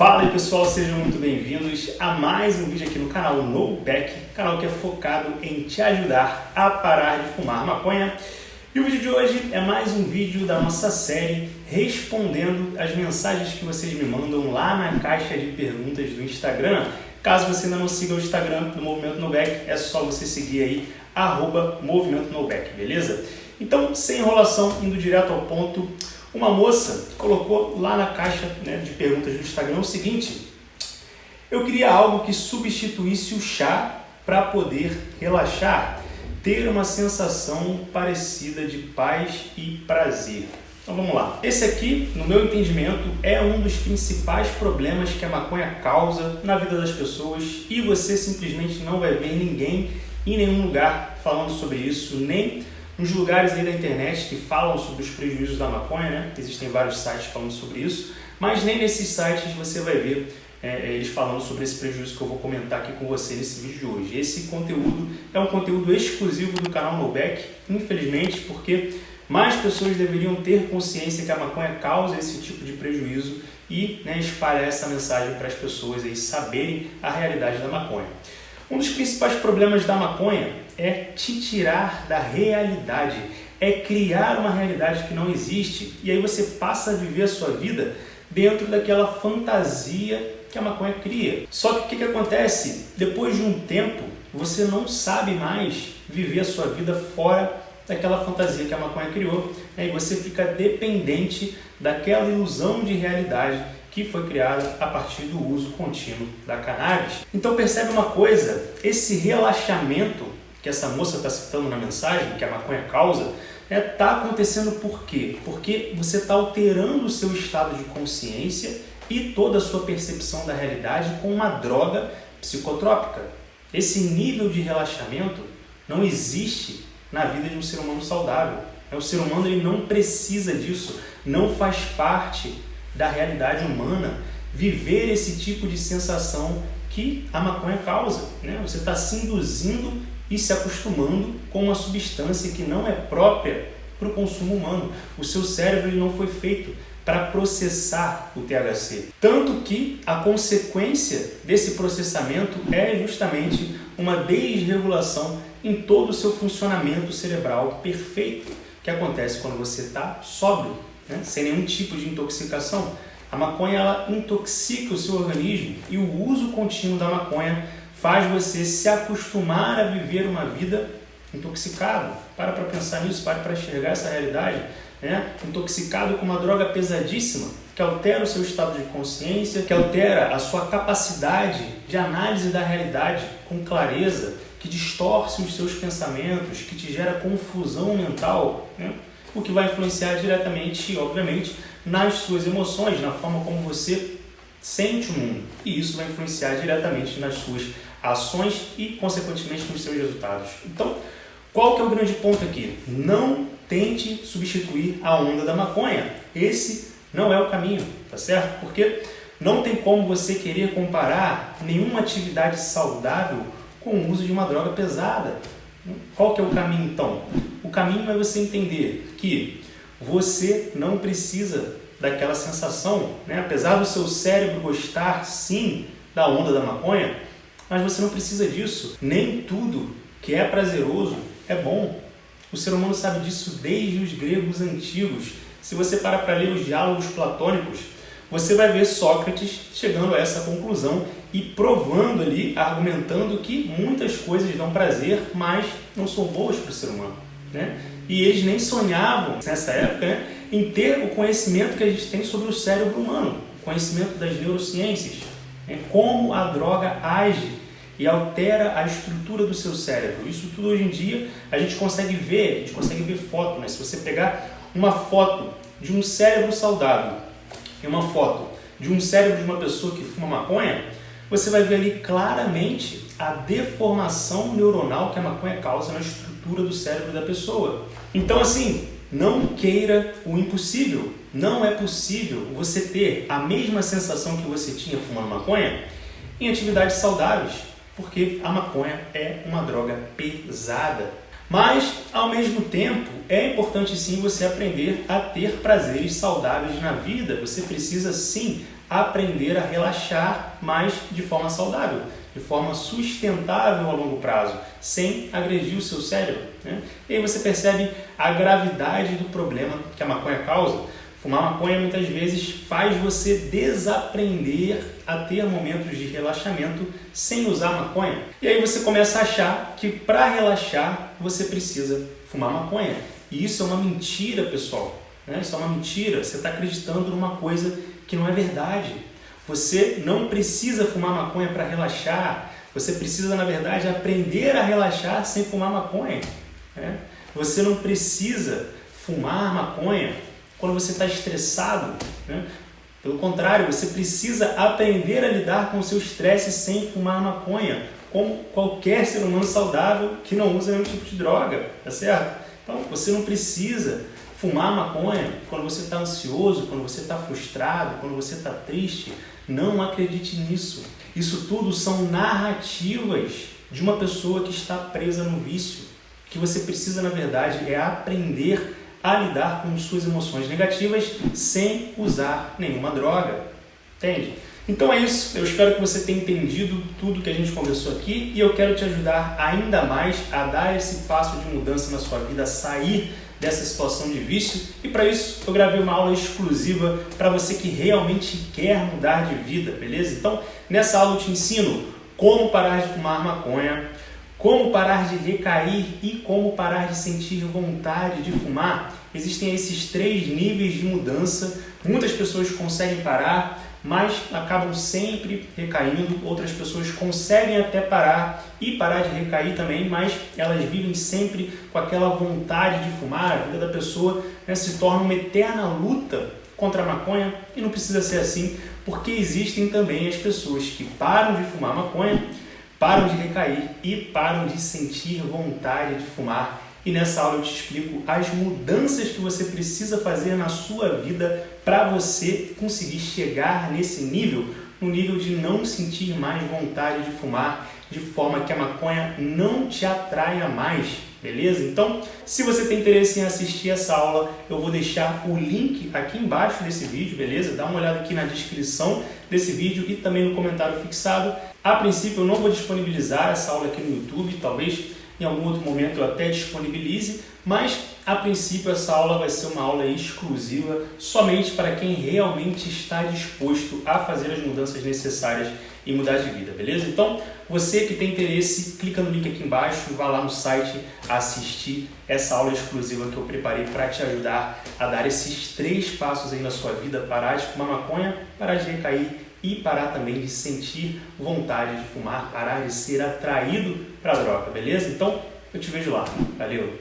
Fala aí pessoal, sejam muito bem-vindos a mais um vídeo aqui no canal NoBack, canal que é focado em te ajudar a parar de fumar maconha. E o vídeo de hoje é mais um vídeo da nossa série respondendo as mensagens que vocês me mandam lá na caixa de perguntas do Instagram. Caso você ainda não siga o Instagram do Movimento NoBack, é só você seguir aí, @Movimento NoBack, beleza? Então, sem enrolação, indo direto ao ponto, uma moça colocou lá na caixa de perguntas do Instagram o seguinte: eu queria algo que substituísse o chá para poder relaxar, ter uma sensação parecida de paz e prazer. Então vamos lá. Esse aqui, no meu entendimento, é um dos principais problemas que a maconha causa na vida das pessoas e você simplesmente não vai ver ninguém em nenhum lugar falando sobre isso, nem nos lugares aí da internet que falam sobre os prejuízos da maconha, né? Existem vários sites falando sobre isso, mas nem nesses sites você vai ver eles falando sobre esse prejuízo que eu vou comentar aqui com você nesse vídeo de hoje. Esse conteúdo é um conteúdo exclusivo do canal NoBack, infelizmente, porque mais pessoas deveriam ter consciência que a maconha causa esse tipo de prejuízo e espalhar essa mensagem para as pessoas aí saberem a realidade da maconha. Um dos principais problemas da maconha é te tirar da realidade, é criar uma realidade que não existe e aí você passa a viver a sua vida dentro daquela fantasia que a maconha cria. Só que o que acontece? Depois de um tempo, você não sabe mais viver a sua vida fora daquela fantasia que a maconha criou, e você fica dependente daquela ilusão de realidade que foi criada a partir do uso contínuo da cannabis. Então percebe uma coisa, esse relaxamento que essa moça está citando na mensagem, que a maconha causa, está acontecendo por quê? Porque você está alterando o seu estado de consciência e toda a sua percepção da realidade com uma droga psicotrópica. Esse nível de relaxamento não existe na vida de um ser humano saudável. O ser humano ele não precisa disso, não faz parte da realidade humana viver esse tipo de sensação que a maconha causa. Você está se induzindo e se acostumando com uma substância que não é própria para o consumo humano. O seu cérebro ele não foi feito para processar o THC. Tanto que a consequência desse processamento é justamente uma desregulação em todo o seu funcionamento cerebral perfeito, que acontece quando você está sóbrio, sem nenhum tipo de intoxicação. A maconha ela intoxica o seu organismo e o uso contínuo da maconha faz você se acostumar a viver uma vida intoxicado. Para pensar nisso, para enxergar essa realidade. Intoxicado com uma droga pesadíssima que altera o seu estado de consciência, que altera a sua capacidade de análise da realidade com clareza, que distorce os seus pensamentos, que te gera confusão mental, o que vai influenciar diretamente, obviamente, nas suas emoções, na forma como você sente o mundo. E isso vai influenciar diretamente nas suas ações e, consequentemente, nos seus resultados. Então, qual que é o grande ponto aqui? Não tente substituir a onda da maconha. Esse não é o caminho, tá certo? Porque não tem como você querer comparar nenhuma atividade saudável com o uso de uma droga pesada. Qual que é o caminho então? O caminho é você entender que você não precisa daquela sensação, apesar do seu cérebro gostar sim da onda da maconha, mas você não precisa disso. Nem tudo que é prazeroso é bom. O ser humano sabe disso desde os gregos antigos. Se você parar para ler os diálogos platônicos, você vai ver Sócrates chegando a essa conclusão e provando ali, argumentando que muitas coisas dão prazer, mas não são boas para o ser humano. E eles nem sonhavam, nessa época, em ter o conhecimento que a gente tem sobre o cérebro humano, o conhecimento das neurociências, como a droga age e altera a estrutura do seu cérebro. Isso tudo hoje em dia a gente consegue ver foto. Se você pegar uma foto de um cérebro saudável e uma foto de um cérebro de uma pessoa que fuma maconha, você vai ver ali claramente a deformação neuronal que a maconha causa na estrutura do cérebro da pessoa. Então, assim, não queira o impossível. Não é possível você ter a mesma sensação que você tinha fumando maconha em atividades saudáveis, porque a maconha é uma droga pesada. Mas, ao mesmo tempo, é importante sim você aprender a ter prazeres saudáveis na vida. Você precisa sim aprender a relaxar, mas de forma saudável, de forma sustentável a longo prazo, sem agredir o seu cérebro, né? E aí você percebe a gravidade do problema que a maconha causa. Fumar maconha muitas vezes faz você desaprender a ter momentos de relaxamento sem usar maconha. E aí você começa a achar que para relaxar você precisa fumar maconha. E isso é uma mentira, pessoal, né? Isso é uma mentira. Você está acreditando numa coisa que não é verdade. Você não precisa fumar maconha para relaxar. Você precisa, na verdade, aprender a relaxar sem fumar maconha, né? Você não precisa fumar maconha quando você está estressado, né? Pelo contrário, você precisa aprender a lidar com o seu estresse sem fumar maconha, como qualquer ser humano saudável que não usa nenhum tipo de droga, tá certo? Então, você não precisa fumar maconha quando você está ansioso, quando você está frustrado, quando você está triste. Não acredite nisso. Isso tudo são narrativas de uma pessoa que está presa no vício. O que você precisa, na verdade, é aprender a lidar com suas emoções negativas sem usar nenhuma droga. Entende? Então é isso. Eu espero que você tenha entendido tudo que a gente conversou aqui e eu quero te ajudar ainda mais a dar esse passo de mudança na sua vida, a sair dessa situação de vício. E para isso eu gravei uma aula exclusiva para você que realmente quer mudar de vida, beleza? Então nessa aula eu te ensino como parar de fumar maconha, como parar de recair e como parar de sentir vontade de fumar. Existem esses 3 níveis de mudança. Muitas pessoas conseguem parar, mas acabam sempre recaindo. Outras pessoas conseguem até parar e parar de recair também, mas elas vivem sempre com aquela vontade de fumar. A vida da pessoa, né, se torna uma eterna luta contra a maconha e não precisa ser assim, porque existem também as pessoas que param de fumar maconha, param de recair e param de sentir vontade de fumar. E nessa aula eu te explico as mudanças que você precisa fazer na sua vida para você conseguir chegar nesse nível, no nível de não sentir mais vontade de fumar, de forma que a maconha não te atraia mais, beleza? Então, se você tem interesse em assistir essa aula, eu vou deixar o link aqui embaixo desse vídeo, beleza? Dá uma olhada aqui na descrição desse vídeo e também no comentário fixado. A princípio eu não vou disponibilizar essa aula aqui no YouTube, talvez em algum outro momento eu até disponibilize, mas a princípio essa aula vai ser uma aula exclusiva somente para quem realmente está disposto a fazer as mudanças necessárias e mudar de vida, beleza? Então, você que tem interesse, clica no link aqui embaixo e vá lá no site assistir essa aula exclusiva que eu preparei para te ajudar a dar esses 3 passos aí na sua vida: parar de fumar maconha, parar de recair e parar também de sentir vontade de fumar, parar de ser atraído para a droga, beleza? Então, eu te vejo lá. Valeu!